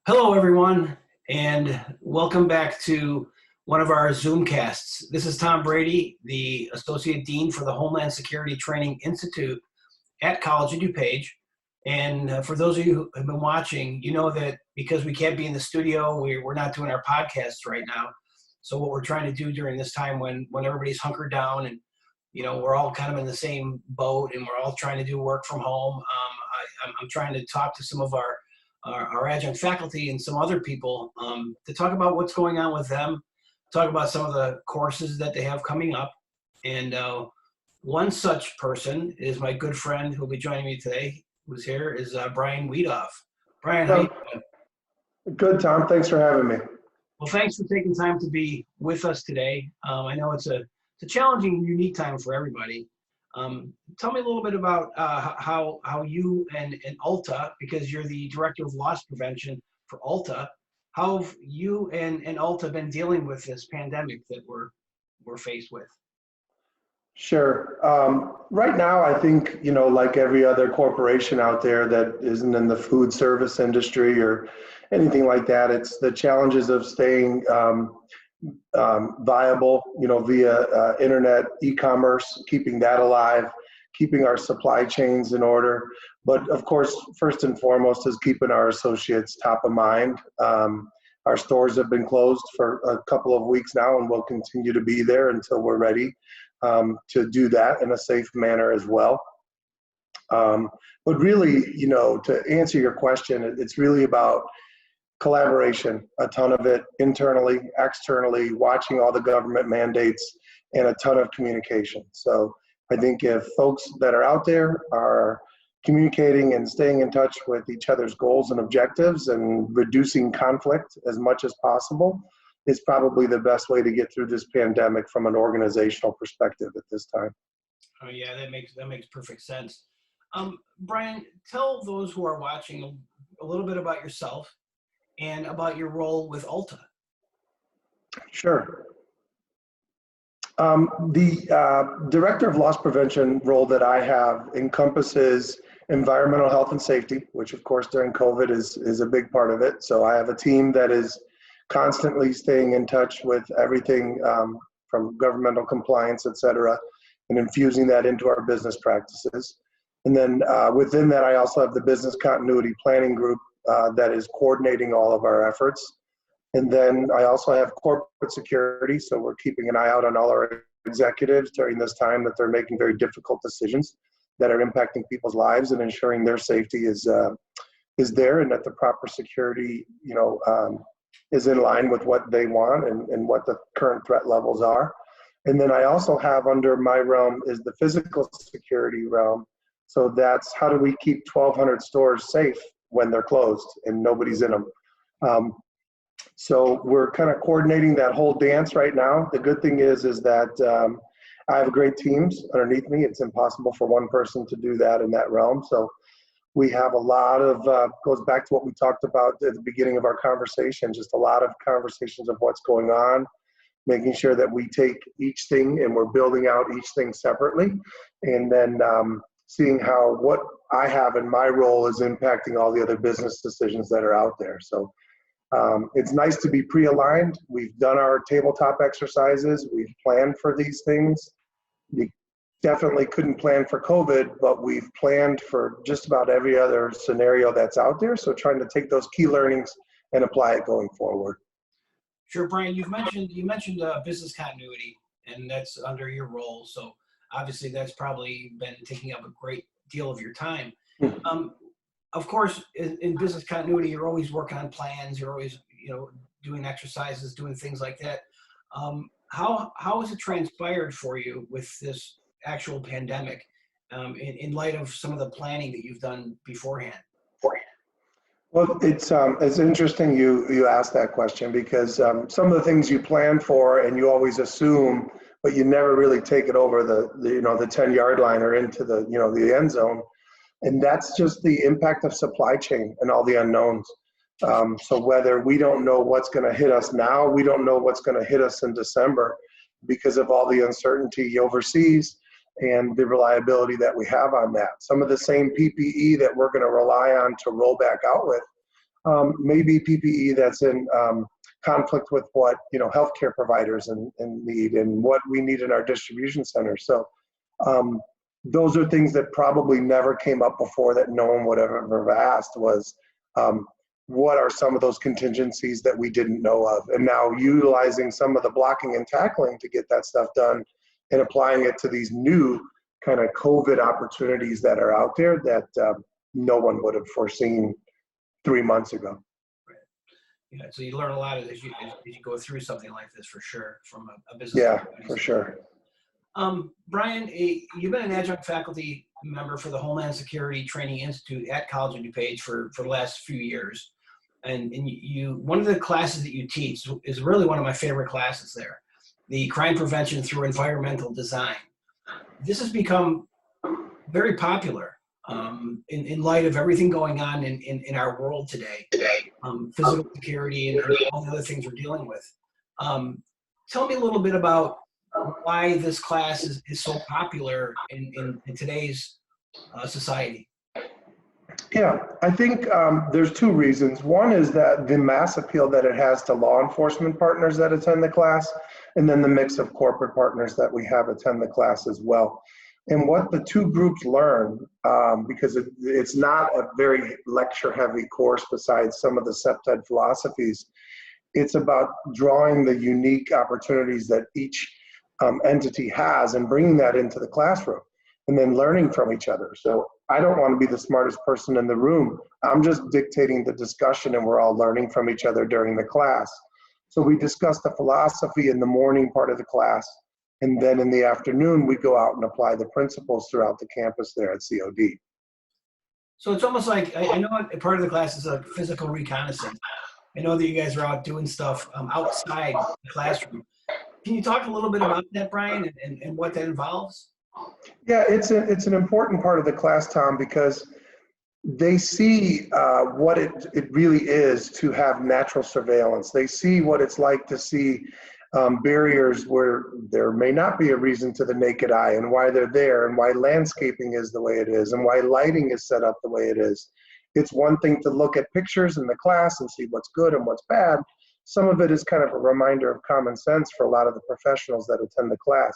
Hello, everyone, and welcome back to one of our Zoomcasts. This is Tom Brady, the Associate Dean for the Homeland Security Training Institute at College of DuPage. And for those of you who have been watching, you know that because we can't be in the studio, we're not doing our podcasts right now. So what we're trying to do during this time when everybody's hunkered down and we're all kind of in the same boat and we're all trying to do work from home. I'm trying to talk to some of our adjunct faculty and some other people to talk about what's going on with them, talk about some of the courses that they have coming up. And one such person is my good friend who will be joining me today, who's here, is Brian Weedoff. Brian, how you Oh, doing? good, Tom. Thanks for having me. Well, thanks for taking time to be with us today. I know it's a challenging and unique time for everybody. Tell me a little bit about how you and Ulta, because you're the director of loss prevention for Ulta, how have you and Ulta been dealing with this pandemic that we're faced with? Sure. Right now, I think, like every other corporation out there that isn't in the food service industry or anything like that, it's the challenges of staying viable, via internet, e-commerce, keeping that alive, keeping our supply chains in order. But of course, first and foremost is keeping our associates top of mind. Our stores have been closed for a couple of weeks now and will continue to be there until we're ready to do that in a safe manner as well. But really, to answer your question, it's really about collaboration, a ton of it internally, externally, watching all the government mandates, and a ton of communication. So I think if folks that are out there are communicating and staying in touch with each other's goals and objectives and reducing conflict as much as possible, is probably the best way to get through this pandemic from an organizational perspective at this time. Oh yeah, that makes perfect sense. Brian, tell those who are watching a little bit about yourself and about your role with Ulta. Sure. The Director of Loss Prevention role that I have encompasses environmental health and safety, which of course during COVID is a big part of it. So I have a team that is constantly staying in touch with everything from governmental compliance, et cetera, and infusing that into our business practices. And then within that, I also have the business continuity planning group that is coordinating all of our efforts. And then I also have corporate security, so we're keeping an eye out on all our executives during this time that they're making very difficult decisions that are impacting people's lives and ensuring their safety is there and that the proper security, is in line with what they want and what the current threat levels are. And then I also have under my realm is the physical security realm. So that's how do we keep 1,200 stores safe when they're closed and nobody's in them. So we're kind of coordinating that whole dance right now. The good thing is that I have great teams underneath me. It's impossible for one person to do that in that realm. So we have a lot of, goes back to what we talked about at the beginning of our conversation, just a lot of conversations of what's going on, making sure that we take each thing and we're building out each thing separately. And then seeing how what I have in my role is impacting all the other business decisions that are out there. So it's nice to be pre-aligned. We've done our tabletop exercises. We've planned for these things. We definitely couldn't plan for COVID, but we've planned for just about every other scenario that's out there. So trying to take those key learnings and apply it going forward. Sure, Brian, you mentioned business continuity, and that's under your role. So obviously that's probably been taking up a great deal of your time. Of course, in business continuity, you're always working on plans. You're always, doing exercises, doing things like that. How has it transpired for you with this actual pandemic in light of some of the planning that you've done beforehand? Well, it's interesting you asked that question because some of the things you plan for and you always assume, but you never really take it over the 10-yard line or into the end zone. And that's just the impact of supply chain and all the unknowns. So whether we don't know what's going to hit us now, we don't know what's going to hit us in December because of all the uncertainty overseas and the reliability that we have on that. Some of the same PPE that we're going to rely on to roll back out with maybe PPE that's in conflict with what healthcare providers and need, and what we need in our distribution centers. So those are things that probably never came up before, that no one would have ever asked, was what are some of those contingencies that we didn't know of? And now utilizing some of the blocking and tackling to get that stuff done and applying it to these new kind of COVID opportunities that are out there that no one would have foreseen 3 months ago. Yeah, so you learn a lot as you go through something like this, for sure, from a business. Yeah, for sure. Brian, you've been an adjunct faculty member for the Homeland Security Training Institute at College of DuPage for the last few years. And you one of the classes that you teach is really one of my favorite classes there, the crime prevention through environmental design. This has become very popular in light of everything going on in our world today, physical security and all the other things we're dealing with. Tell me a little bit about why this class is so popular in today's society. Yeah, I think there's two reasons. One is that the mass appeal that it has to law enforcement partners that attend the class, and then the mix of corporate partners that we have attend the class as well. And what the two groups learn, because it's not a very lecture-heavy course besides some of the SEPTED philosophies, it's about drawing the unique opportunities that each entity has and bringing that into the classroom, and then learning from each other. So I don't want to be the smartest person in the room. I'm just dictating the discussion, and we're all learning from each other during the class. So we discuss the philosophy in the morning part of the class, and then in the afternoon, we go out and apply the principles throughout the campus there at COD. So it's almost like, I know part of the class is a physical reconnaissance. I know that you guys are out doing stuff outside the classroom. Can you talk a little bit about that, Brian, and what that involves? Yeah, it's an important part of the class, Tom, because they see what it really is to have natural surveillance. They see what it's like to see barriers where there may not be a reason to the naked eye, and why they're there, and why landscaping is the way it is, and why lighting is set up the way it is. It's one thing to look at pictures in the class and see what's good and what's bad. Some of it is kind of a reminder of common sense for a lot of the professionals that attend the class.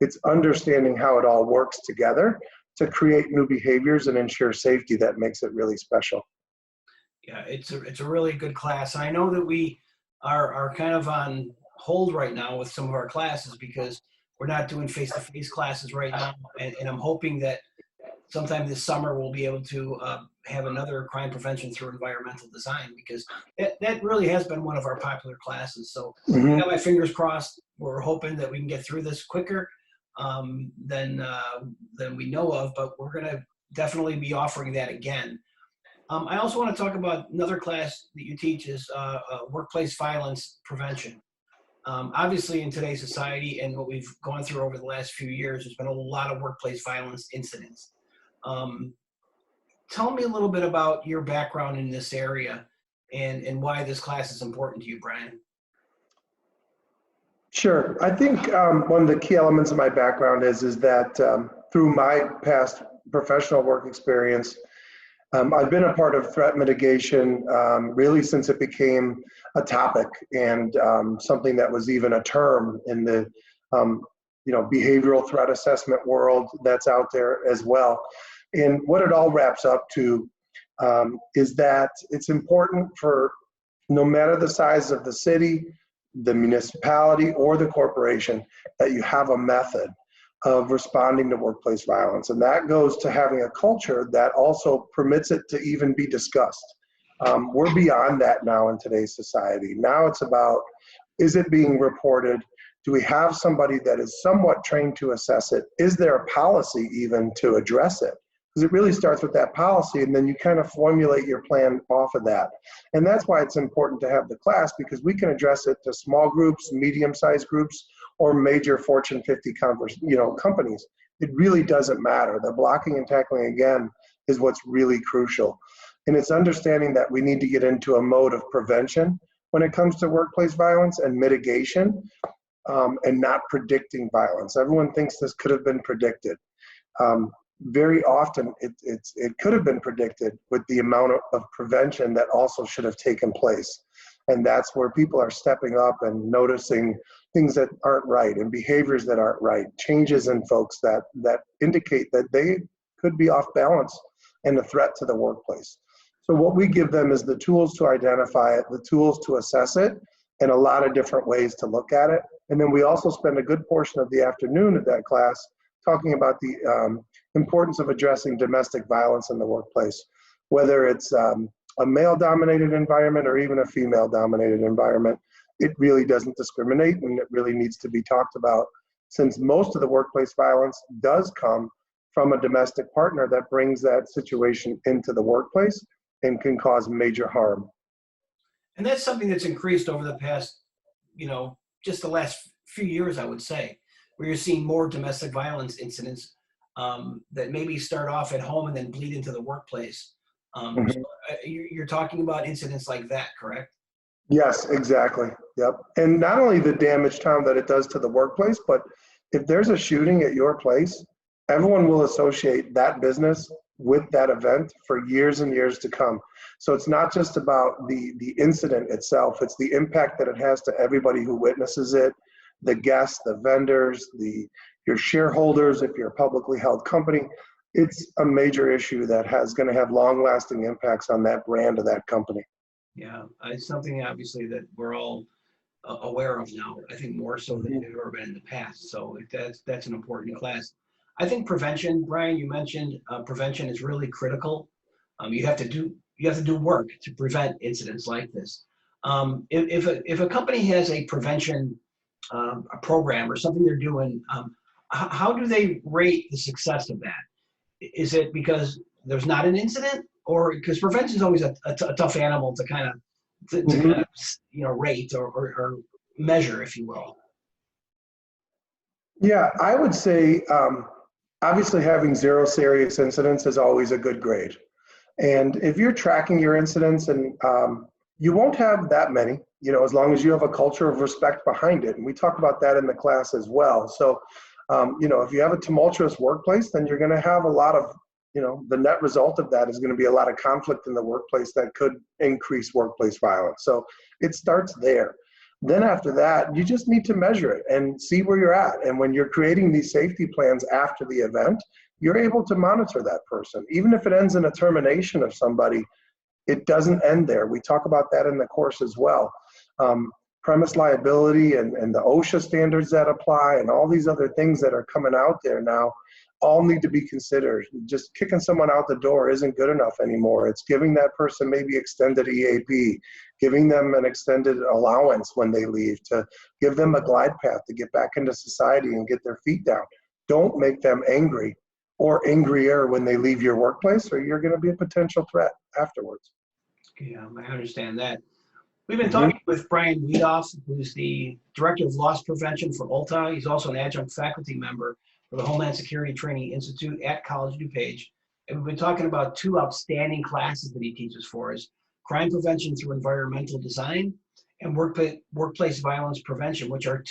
It's understanding how it all works together to create new behaviors and ensure safety that makes it really special. Yeah, it's a really good class. I know that we are kind of on hold right now with some of our classes because we're not doing face-to-face classes right now, and I'm hoping that sometime this summer we'll be able to have another crime prevention through environmental design, because that really has been one of our popular classes. So I got my fingers crossed. We're hoping that we can get through this quicker than we know of, but we're going to definitely be offering that again. I also want to talk about another class that you teach is workplace violence prevention. Obviously, in today's society and what we've gone through over the last few years, there's been a lot of workplace violence incidents. Tell me a little bit about your background in this area and why this class is important to you, Brian. Sure. I think one of the key elements of my background is that through my past professional work experience, I've been a part of threat mitigation really since it became a topic and something that was even a term in the behavioral threat assessment world that's out there as well. And what it all wraps up to is that it's important for, no matter the size of the city, the municipality, or the corporation, that you have a method of responding to workplace violence. And that goes to having a culture that also permits it to even be discussed. We're beyond that now in today's society. Now it's about, is it being reported? Do we have somebody that is somewhat trained to assess it? Is there a policy even to address it? Because it really starts with that policy, and then you kind of formulate your plan off of that. And that's why it's important to have the class, because we can address it to small groups, medium-sized groups, or major Fortune 50 companies. It really doesn't matter. The blocking and tackling, again, is what's really crucial. And it's understanding that we need to get into a mode of prevention when it comes to workplace violence and mitigation, and not predicting violence. Everyone thinks this could have been predicted. very often it could have been predicted with the amount of prevention that also should have taken place. And that's where people are stepping up and noticing things that aren't right and behaviors that aren't right, changes in folks that indicate that they could be off balance and a threat to the workplace. So what we give them is the tools to identify it, the tools to assess it, and a lot of different ways to look at it. And then we also spend a good portion of the afternoon of that class talking about the importance of addressing domestic violence in the workplace, whether it's a male-dominated environment or even a female-dominated environment. It really doesn't discriminate, and it really needs to be talked about, since most of the workplace violence does come from a domestic partner that brings that situation into the workplace and can cause major harm. And that's something that's increased over the past, just the last few years, I would say, where you're seeing more domestic violence incidents that maybe start off at home and then bleed into the workplace. So you're talking about incidents like that, correct? Yes, exactly. Yep. And not only the damage, Tom, that it does to the workplace, but if there's a shooting at your place, everyone will associate that business with that event for years and years to come. So it's not just about the incident itself, it's the impact that it has to everybody who witnesses it, the guests, the vendors, your shareholders, if you're a publicly held company. It's a major issue that is going to have long-lasting impacts on that brand of that company. Yeah, it's something obviously that we're all aware of now. I think more so than it's ever been in the past. So that's an important class. I think prevention, Brian, you mentioned prevention is really critical. You have to do work to prevent incidents like this. If a company has a prevention a program or something they're doing, how do they rate the success of that? Is it because there's not an incident, or because prevention is always a tough animal to kind of rate or measure, if you will? Yeah, I would say obviously having 0 serious incidents is always a good grade. And if you're tracking your incidents, and you won't have that many, as long as you have a culture of respect behind it. And we talk about that in the class as well. So, if you have a tumultuous workplace, then you're going to have a lot of, the net result of that is going to be a lot of conflict in the workplace that could increase workplace violence. So it starts there. Then after that, you just need to measure it and see where you're at. And when you're creating these safety plans after the event, you're able to monitor that person. Even if it ends in a termination of somebody, it doesn't end there. We talk about that in the course as well. Premise liability and the OSHA standards that apply and all these other things that are coming out there now all need to be considered. Just kicking someone out the door isn't good enough anymore. It's giving that person maybe extended EAP, giving them an extended allowance when they leave, to give them a glide path to get back into society and get their feet down. Don't make them angry or angrier when they leave your workplace, or you're going to be a potential threat afterwards. Yeah, I understand that. We've been talking with Brian Wiedoff, who's the Director of Loss Prevention for Ulta. He's also an adjunct faculty member for the Homeland Security Training Institute at College DuPage. And we've been talking about 2 outstanding classes that he teaches for us: crime prevention through environmental design and workplace violence prevention, which are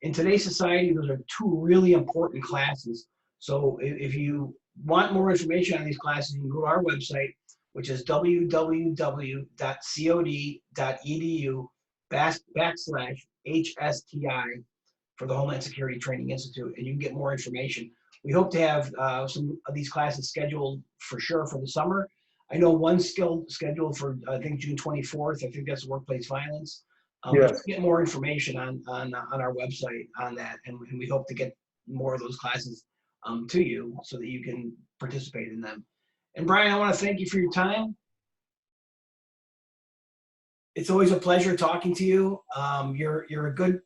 in today's society, those are 2 really important classes. So if you want more information on these classes, you can go to our website, which is www.cod.edu/HSTI for the Homeland Security Training Institute, and you can get more information. We hope to have some of these classes scheduled for sure for the summer. I know one's scheduled for, I think, June 24th. I think that's workplace violence. Yes. Get more information on our website on that, and we hope to get more of those classes to you so that you can participate in them. And Brian, I want to thank you for your time. It's always a pleasure talking to you. You're a good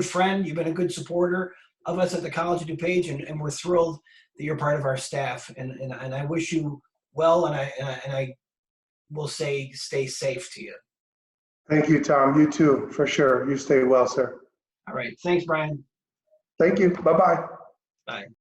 friend. You've been a good supporter of us at the College of DuPage, and we're thrilled that you're part of our staff. And I wish you well, and I will say stay safe to you. Thank you, Tom. You too, for sure. You stay well, sir. All right. Thanks, Brian. Thank you. Bye-bye. Bye.